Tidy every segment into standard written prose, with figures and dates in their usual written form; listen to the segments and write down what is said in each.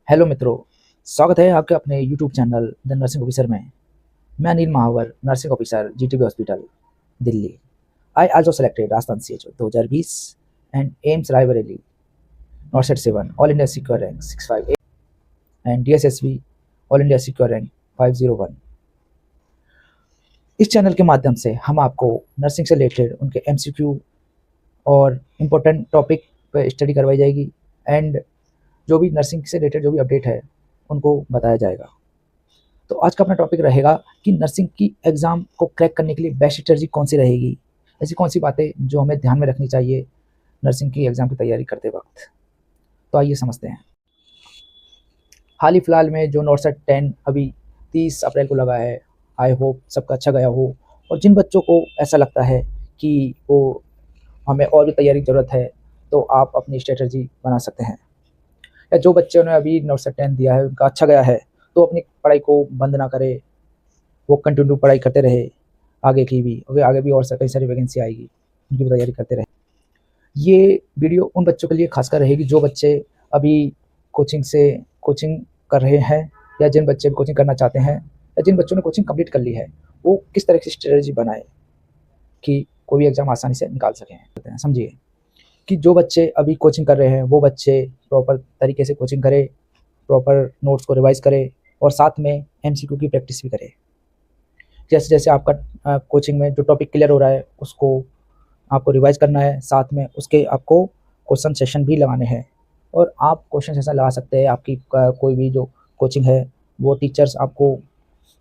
Hello मित्रों, स्वागत है आपके अपने YouTube channel the nursing officer में। मैं Anil Mahawar, nursing officer GTB hospital, Delhi. I also selected Rajasthan CHO 2020 and AIIMS Raebareli NORCET 7 all India secure rank 658 and DSSV all India secure rank 501। इस channel के माध्यम से हम आपको नर्सिंग से रिलेटेड उनके MCQ और इम्पोर्टेंट टॉपिक पर स्टडी करवाई जाएगी एंड जो भी नर्सिंग से रिलेटेड जो भी अपडेट है उनको बताया जाएगा। तो आज का अपना टॉपिक रहेगा कि नर्सिंग की एग्ज़ाम को क्रैक करने के लिए बेस्ट स्ट्रेटजी कौन सी रहेगी, ऐसी कौन सी बातें जो हमें ध्यान में रखनी चाहिए नर्सिंग की एग्ज़ाम की तैयारी करते वक्त। तो आइए समझते हैं। हाल ही फिलहाल में जो नॉर्सेट 10 अभी 30 अप्रैल को लगा है, आई होप सबका अच्छा गया हो। और जिन बच्चों को ऐसा लगता है कि वो हमें और भी तैयारी की ज़रूरत है, तो आप अपनी स्ट्रेटजी बना सकते हैं। या जो बच्चों ने अभी नॉर्सेट 10 दिया है उनका अच्छा गया है, तो अपनी पढ़ाई को बंद ना करे, वो कंटिन्यू पढ़ाई करते रहे आगे की भी, और आगे भी और कई सारी वैकेंसी आएगी, उनकी भी तैयारी करते रहे। ये वीडियो उन बच्चों के लिए खासकर रहेगी जो बच्चे अभी कोचिंग कर रहे हैं, या जिन बच्चे कोचिंग करना चाहते हैं, या जिन बच्चों ने कोचिंग कंप्लीट कर ली है, वो किस तरह की स्ट्रेटजी बनाए कि कोई भी एग्ज़ाम आसानी से निकाल सकें। समझिए कि जो बच्चे अभी कोचिंग कर रहे हैं वो बच्चे प्रॉपर तरीके से कोचिंग करें, प्रॉपर नोट्स को रिवाइज़ करें और साथ में MCQ की प्रैक्टिस भी करें। जैसे जैसे आपका कोचिंग में जो टॉपिक क्लियर हो रहा है उसको आपको रिवाइज़ करना है, साथ में उसके आपको क्वेश्चन सेशन भी लगाने हैं। और आप क्वेश्चन सेशन लगा सकते हैं, आपकी कोई भी जो कोचिंग है वो टीचर्स आपको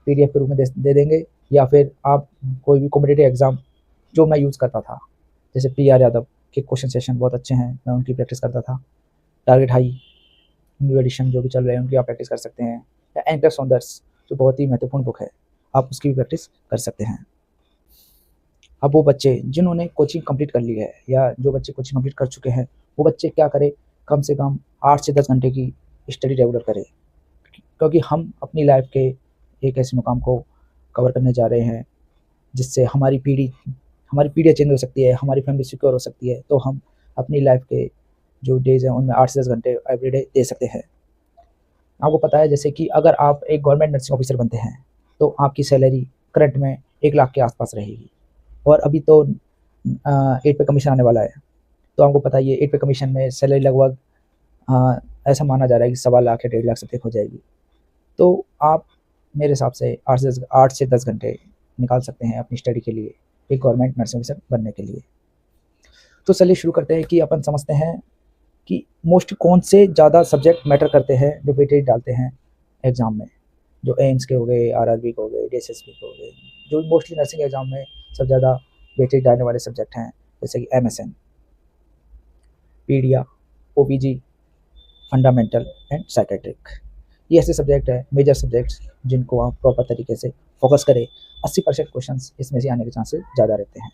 PDF के रूप में दे देंगे, या फिर आप कोई भी कॉम्पिटिटिव एग्ज़ाम जो मैं यूज़ करता था, जैसे PR यादव के क्वेश्चन सेशन बहुत अच्छे हैं, मैं उनकी प्रैक्टिस करता था। टारगेट हाई, न्यू एडिशन जो भी चल रहे हैं उनकी आप प्रैक्टिस कर सकते हैं, या एंकर सॉन्डर्स जो बहुत ही महत्वपूर्ण बुक है, आप उसकी भी प्रैक्टिस कर सकते हैं। अब वो बच्चे जिन्होंने कोचिंग कंप्लीट कर ली है, या जो बच्चे कोचिंग कंप्लीट कर चुके हैं, वो बच्चे क्या करें, कम से कम 8 से 10 घंटे की स्टडी रेगुलर करें, क्योंकि हम अपनी लाइफ के एक ऐसे मुकाम को कवर करने जा रहे हैं जिससे हमारी पीढ़ी चेंज हो सकती है, हमारी फैमिली सिक्योर हो सकती है। तो हम अपनी लाइफ के जो डेज़ हैं उनमें 8 से 10 घंटे एवरीडे दे सकते हैं। आपको पता है जैसे कि अगर आप एक गवर्नमेंट नर्सिंग ऑफिसर बनते हैं तो आपकी सैलरी करंट में 1 लाख के आसपास रहेगी, और अभी तो 8 पे कमीशन आने वाला है। तो आपको पता ही है 8 पे कमीशन में सैलरी लगभग ऐसा माना जा रहा है कि 1.25 लाख या 1.5 लाख से तक हो जाएगी। तो आप मेरे हिसाब से 8 से 10 घंटे निकाल सकते हैं अपनी स्टडी के लिए, एक गवर्नमेंट नर्सिंग ऑफिसर बनने के लिए। तो चलिए शुरू करते हैं कि अपन समझते हैं कि मोस्ट कौन से ज़्यादा सब्जेक्ट मैटर करते हैं जो वेटेज डालते हैं एग्ज़ाम में। जो एम्स के हो गए, RRB के हो गए, DSSB के हो गए, जो मोस्टली नर्सिंग एग्ज़ाम में सबसे ज़्यादा वेटेज डालने वाले सब्जेक्ट हैं, जैसे कि MSN, पीडिया, OPG, fundamental and psychiatric. ये ऐसे सब्जेक्ट है, मेजर सब्जेक्ट्स, जिनको आप प्रॉपर तरीके से फोकस करें। 80% क्वेश्चन इसमें से आने के चांसेस ज़्यादा रहते हैं।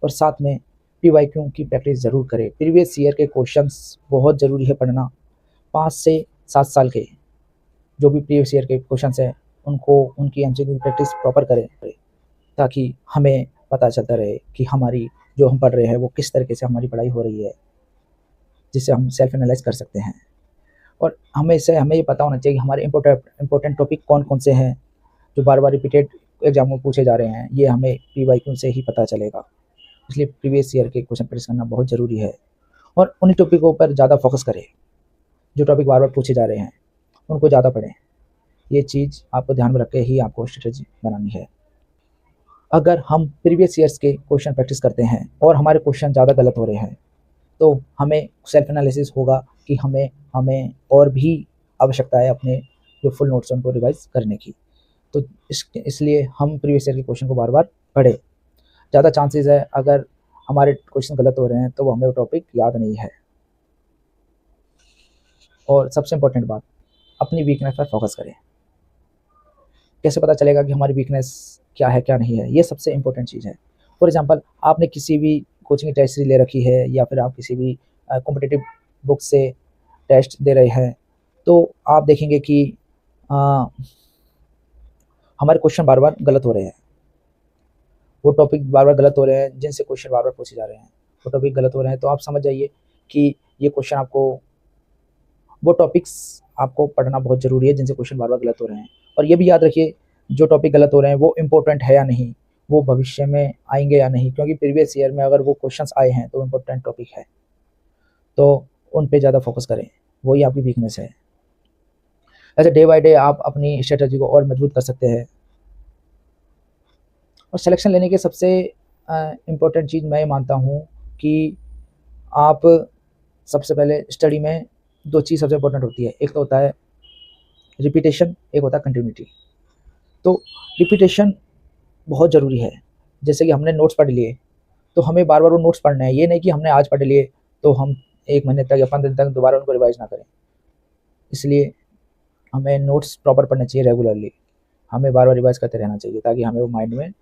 और साथ में PYQ की प्रैक्टिस ज़रूर करें। प्रीवियस ईयर के क्वेश्चंस बहुत ज़रूरी है पढ़ना। 5 से 7 साल के जो भी प्रीवियस ईयर के क्वेश्चंस हैं उनको, उनकी MCQ की प्रैक्टिस प्रॉपर करें, ताकि हमें पता चलता रहे कि हमारी जो हम पढ़ रहे हैं वो किस तरीके से हमारी पढ़ाई हो रही है, जिससे हम सेल्फ एनालाइज कर सकते हैं। और हमें ये पता होना चाहिए कि हमारे इम्पोर्टेंट टॉपिक कौन कौन से हैं जो बार बार रिपीटेड एग्जाम में पूछे जा रहे हैं। ये हमें PYQ से ही पता चलेगा। इसलिए प्रीवियस ईयर के क्वेश्चन प्रैक्टिस करना बहुत ज़रूरी है, और उन्हीं टॉपिकों पर ज़्यादा फोकस करें जो टॉपिक बार बार पूछे जा रहे हैं, उनको ज़्यादा पढ़ें। ये चीज़ आपको ध्यान में रख के ही आपको स्ट्रेटजी बनानी है। अगर हम प्रीवियस ईयर्स के क्वेश्चन प्रैक्टिस करते हैं और हमारे क्वेश्चन ज़्यादा गलत हो रहे हैं, तो हमें सेल्फ एनालिसिस होगा कि हमें और भी आवश्यकता है अपने जो फुल नोट्स हैं उनको रिवाइज करने की। तो इसलिए हम प्रीवियस ईयर के क्वेश्चन को बार बार पढ़ें। ज़्यादा चांसेस है अगर हमारे क्वेश्चन गलत हो रहे हैं तो वो हमें वो टॉपिक याद नहीं है। और सबसे इम्पोर्टेंट बात, अपनी वीकनेस पर फोकस करें। कैसे पता चलेगा कि हमारी वीकनेस क्या है क्या नहीं है, ये सबसे इम्पोर्टेंट चीज़ है। फॉर एग्जांपल, आपने किसी भी कोचिंग की टेस्ट सीरीज ले रखी है, या फिर आप किसी भी कॉम्पिटिटिव बुक से टेस्ट दे रहे हैं, तो आप देखेंगे कि हमारे क्वेश्चन बार बार गलत हो रहे हैं, वो टॉपिक बार बार गलत हो रहे हैं, जिनसे क्वेश्चन बार बार पूछे जा रहे हैं वो टॉपिक गलत हो रहे हैं। तो आप समझ जाइए कि ये क्वेश्चन आपको, वो टॉपिक्स आपको पढ़ना बहुत ज़रूरी है, जिनसे क्वेश्चन बार-बार गलत हो रहे हैं। और ये भी याद रखिए, जो टॉपिक गलत हो रहे हैं वो इम्पोर्टेंट है या नहीं, वो भविष्य में आएँगे या नहीं, क्योंकि प्रीवियस ईयर में अगर वो क्वेश्चंस आए हैं तो इम्पोर्टेंट टॉपिक है, तो उन पे ज़्यादा फोकस करें, वही आपकी वीकनेस है। ऐसे डे बाय डे आप अपनी स्ट्रेटजी को और मजबूत कर सकते हैं। और सिलेक्शन लेने के सबसे इम्पोर्टेंट चीज़ मैं ये मानता हूँ कि आप सबसे पहले स्टडी में 2 चीज़ सबसे इम्पोर्टेंट होती है, एक तो होता है रिपीटेशन, एक होता है कंटिन्यूटी। तो रिपीटेशन बहुत ज़रूरी है। जैसे कि हमने नोट्स पढ़ लिए, तो हमें बार-बार वो नोट्स पढ़ने हैं, ये नहीं कि हमने आज पढ़ लिए तो हम 1 महीने तक या 15 दिन तक दोबारा उनको रिवाइज़ ना करें। इसलिए हमें नोट्स प्रॉपर पढ़ने चाहिए रेगुलरली, हमें बार-बार रिवाइज़ करते रहना चाहिए ताकि हमें वो माइंड में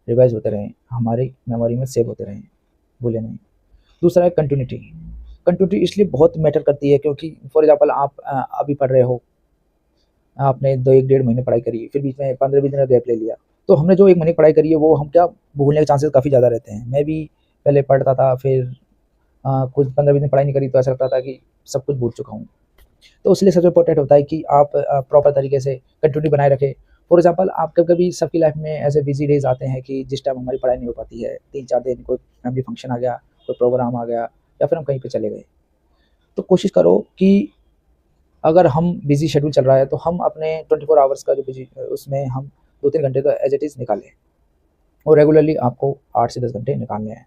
रिवाइज़ होते रहें, हमारी मेमोरी में सेव होते रहें, भूले नहीं। दूसरा है कंटिन्यूटी। कंटिन्यूटी इसलिए बहुत मैटर करती है क्योंकि फॉर एग्ज़ाम्पल आप अभी पढ़ रहे हो, आपने 2 1 डेढ़ महीने पढ़ाई करी, फिर बीच में 15-20 दिन का गैप ले लिया। तो हमने जो 1 महीने की पढ़ाई करी है वो हम क्या भूलने के चांसेस काफ़ी ज़्यादा रहते हैं। मैं भी पहले पढ़ता था, फिर कुछ 15-20 दिन पढ़ाई नहीं करी तो ऐसा लगता था कि सब कुछ भूल चुका हूँ। तो इसलिए सबसे इम्पोर्टेंट होता है कि आप प्रॉपर तरीके से कंटिन्यूटी बनाए रखें। फॉर एग्ज़ाम्पल आप कभी-कभी सबकी लाइफ़ में ऐसे बिज़ी डेज़ आते हैं कि जिस टाइम हमारी पढ़ाई नहीं हो पाती है, 3-4 दिन कोई फैमिली फंक्शन आ गया, कोई प्रोग्राम आ गया या फिर हम कहीं पे चले गए। तो कोशिश करो कि अगर हम बिज़ी शेड्यूल चल रहा है तो हम अपने 24 आवर्स का जो बिज़ी उसमें हम 2-3 घंटे तो एज़ इट इज़ निकालें और रेगुलरली आपको 8 से 10 घंटे निकालने हैं।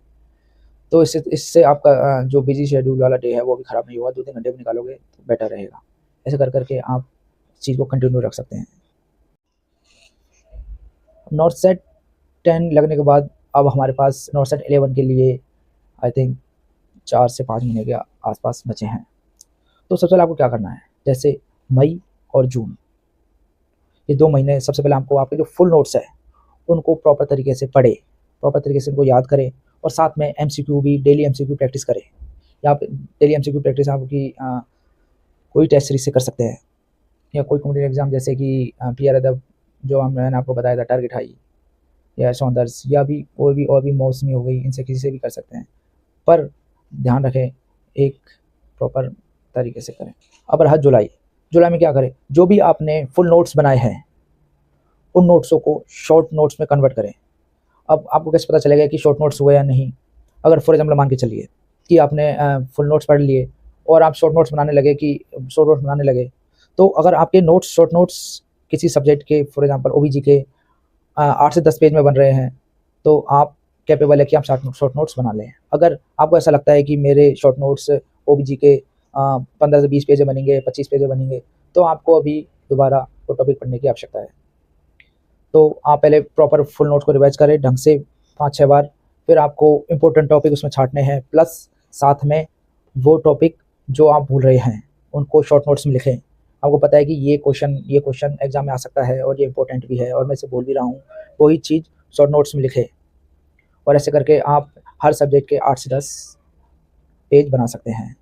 तो इससे इससे आपका जो बिज़ी शेड्यूल वाला डे है वो भी ख़राब नहीं होगा, 2-3 घंटे भी निकालोगे तो बेटर रहेगा। ऐसे कर के आप इस चीज़ को कंटिन्यू रख सकते हैं। नॉर्थ सेट 10 लगने के बाद अब हमारे पास नॉर्थ सेट 11 के लिए आई थिंक 4 से 5 महीने के आस-पास बचे हैं। तो सबसे पहले आपको क्या करना है, जैसे मई और जून, ये 2 महीने सबसे पहले आपको आपके जो फुल नोट्स हैं, उनको प्रॉपर तरीके से पढ़ें, प्रॉपर तरीके से उनको याद करें और साथ में एमसीक्यू भी डेली एमसीक्यू प्रैक्टिस करें। या आप डेली एमसीक्यू प्रैक्टिस आपकी कोई टेस्ट सीरीज़ से कर सकते हैं या कोई कॉम्पिटिटिव एग्ज़ाम जैसे कि पीआर अदब जो मैंने आपको बताया था, टारगेट हाई या सौंदर्स या भी कोई भी और भी मौसमी हो गई, इनसे किसी से भी कर सकते हैं। पर ध्यान रखें, एक प्रॉपर तरीके से करें। अब रहा जुलाई, जुलाई में क्या करें, जो भी आपने फुल नोट्स बनाए हैं उन नोट्सों को शॉर्ट नोट्स में कन्वर्ट करें। अब आपको कैसे पता चलेगा कि शॉर्ट नोट्स हुए या नहीं? अगर फॉर एग्जाम्पल मान के चलिए कि आपने फुल नोट्स पढ़ लिए और आप शॉर्ट नोट्स बनाने लगे, तो अगर आपके नोट्स शॉर्ट नोट्स किसी सब्जेक्ट के फॉर एग्जाम्पल ओबीजी के 8 से 10 पेज में बन रहे हैं, तो आप कैपेबल है कि आप शॉर्ट नोट्स बना लें। अगर आपको ऐसा लगता है कि मेरे शॉर्ट नोट्स ओबीजी के 15 से 20 पेज बनेंगे, 25 पेज बनेंगे, तो आपको अभी दोबारा वो टॉपिक पढ़ने की आवश्यकता है। तो आप पहले प्रॉपर फुल नोट्स को रिवाइज करें ढंग से 5-6 बार, फिर आपको इम्पोर्टेंट टॉपिक उसमें छाँटने हैं, प्लस साथ में वो टॉपिक जो आप भूल रहे हैं, उनको शॉर्ट नोट्स में लिखें। आपको पता है कि ये क्वेश्चन एग्ज़ाम में आ सकता है और ये इम्पोर्टेंट भी है और मैं इसे भूल भी रहा हूँ, वही चीज़ शॉर्ट नोट्स में लिखें और ऐसे करके आप हर सब्जेक्ट के 8 से 10 पेज बना सकते हैं।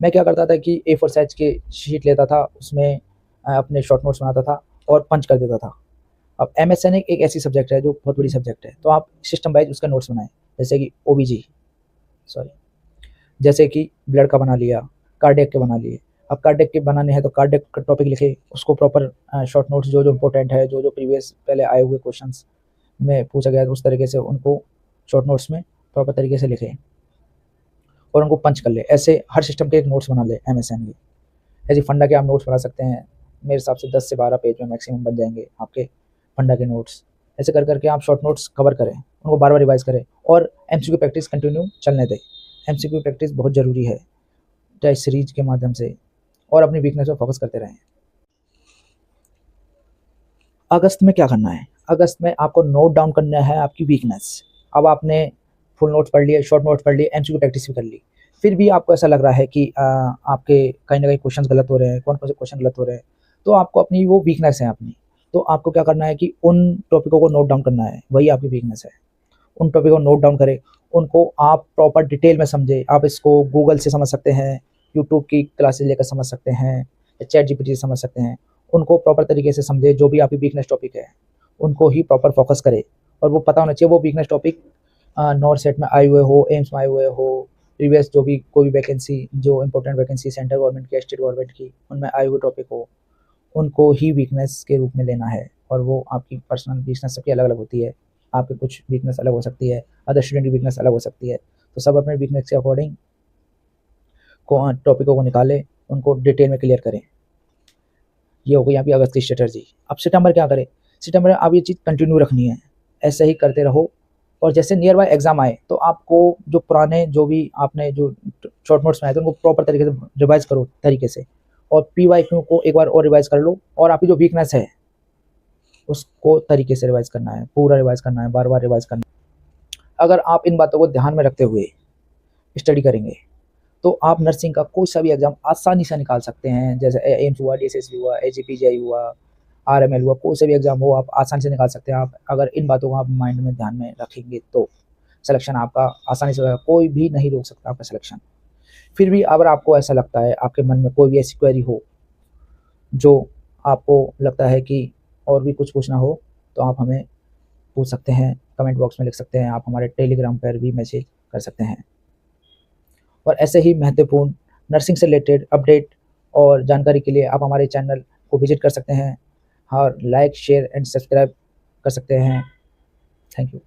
मैं क्या करता था कि A4 साइज़ की शीट लेता था, उसमें अपने शॉर्ट नोट्स बनाता था और पंच कर देता था। अब एमएसएन एक ऐसी सब्जेक्ट है जो बहुत बड़ी सब्जेक्ट है, तो आप सिस्टम वाइज़ उसका नोट्स बनाएँ, जैसे कि ब्लड का बना लिया, कार्डियक के बना लिए। अब कार्डियक के बनाने हैं तो कार्डियक का टॉपिक लिखें, उसको प्रॉपर शॉर्ट नोट्स जो इम्पोर्टेंट है, जो प्रीवियस पहले आए हुए क्वेश्चंस में पूछा गया है, उस तरीके से उनको शॉर्ट नोट्स में प्रॉपर तरीके से लिखें और उनको पंच कर लें। ऐसे हर सिस्टम के एक नोट्स बना लें एमएसएन के। ऐसे फंडा के आप नोट्स बना सकते हैं, मेरे हिसाब से 10 से 12 पेज में मैक्सिमम बन जाएंगे आपके फंडा के नोट्स। ऐसे कर के आप शॉर्ट नोट्स कवर करें, उनको बार-बार रिवाइज़ करें और एमसीक्यू प्रैक्टिस कंटिन्यू चलने दें। एमसीक्यू प्रैक्टिस बहुत ज़रूरी है, टेस्ट सीरीज के माध्यम से, और अपनी वीकनेस पर फोकस करते रहें। अगस्त में क्या करना है? अगस्त में आपको नोट डाउन करना है आपकी वीकनेस। अब आपने फुल नोट्स पढ़ लिए, शॉर्ट नोट्स पढ़ लिए, एमसीक्यू प्रैक्टिस भी कर ली। फिर भी आपको ऐसा लग रहा है कि आपके कहीं न कहीं क्वेश्चंस गलत हो रहे हैं, कौन-कौन से क्वेश्चन गलत हो रहे हैं, तो आपको अपनी वो वीकनेस है अपनी, तो आपको क्या करना है कि उन टॉपिकों को नोट डाउन करना है, वही आपकी वीकनेस है। उन टॉपिक को नोट डाउन करें, उनको आप प्रॉपर डिटेल में समझें। आप इसको गूगल से समझ सकते हैं, यूट्यूब की क्लासेस लेकर समझ सकते हैं या चैट जीपीटी से समझ सकते हैं। उनको प्रॉपर तरीके से समझें, जो भी आपकी वीकनेस टॉपिक है, उनको ही प्रॉपर फोकस करें और वो पता होना चाहिए वो वीकनेस टॉपिक नॉर्थ सेट में आए हुए हो, एम्स में आए हुए हो प्रीवियस जो भी कोई भी वैकेंसी, जो इम्पोर्टेंट वैकेंसी सेंट्रल गवर्नमेंट की, स्टेट गवर्नमेंट की, उनमें आए हुए टॉपिक को उनको ही वीकनेस के रूप में लेना है। और वो आपकी पर्सनल वीकनेस सबकी अलग-अलग होती है। आपकी कुछ वीकनेस अलग हो सकती है, अदर स्टूडेंट की वीकनेस अलग हो सकती है। तो सब अपने वीकनेस के अकॉर्डिंग टॉपिकों को निकालें, उनको डिटेल में क्लियर करें। ये हो गई आपकी अगस्त की स्ट्रैटेजी। अब सितंबर क्या करें? सितंबर में आप ये चीज़ कंटिन्यू रखनी है, ऐसे ही करते रहो। और जैसे नियर बाय एग्ज़ाम आए तो आपको जो पुराने जो भी आपने जो शॉर्ट नोट्स बनाए थे उनको प्रॉपर तरीके से रिवाइज़ करो तरीके से, और पीवाईक्यू को एक बार और रिवाइज़ कर लो, और आपकी जो वीकनेस है उसको तरीके से रिवाइज़ करना है, पूरा रिवाइज़ करना है, बार-बार रिवाइज़ करना है। अगर आप इन बातों को ध्यान में रखते हुए स्टडी करेंगे तो आप नर्सिंग का कोई सा भी एग्ज़ाम आसानी से निकाल सकते हैं। जैसे एम्स हुआ, डीएसएसबी हुआ, एजीपीजीआई हुआ, आरएमएल हुआ, कोई सा भी एग्ज़ाम हो आप आसानी से निकाल सकते हैं। आप अगर इन बातों को आप माइंड में ध्यान में रखेंगे तो सिलेक्शन आपका आसानी से होगा, कोई भी नहीं रोक सकता आपका सिलेक्शन। फिर भी अगर आपको ऐसा लगता है, आपके मन में कोई भी ऐसी क्वेरी हो जो आपको लगता है कि और भी कुछ पूछना हो, तो आप हमें पूछ सकते हैं, कमेंट बॉक्स में लिख सकते हैं, आप हमारे टेलीग्राम पर भी मैसेज कर सकते हैं। और ऐसे ही महत्वपूर्ण नर्सिंग से रिलेटेड अपडेट और जानकारी के लिए आप हमारे चैनल को विजिट कर सकते हैं और लाइक, शेयर एंड सब्सक्राइब कर सकते हैं। Thank you.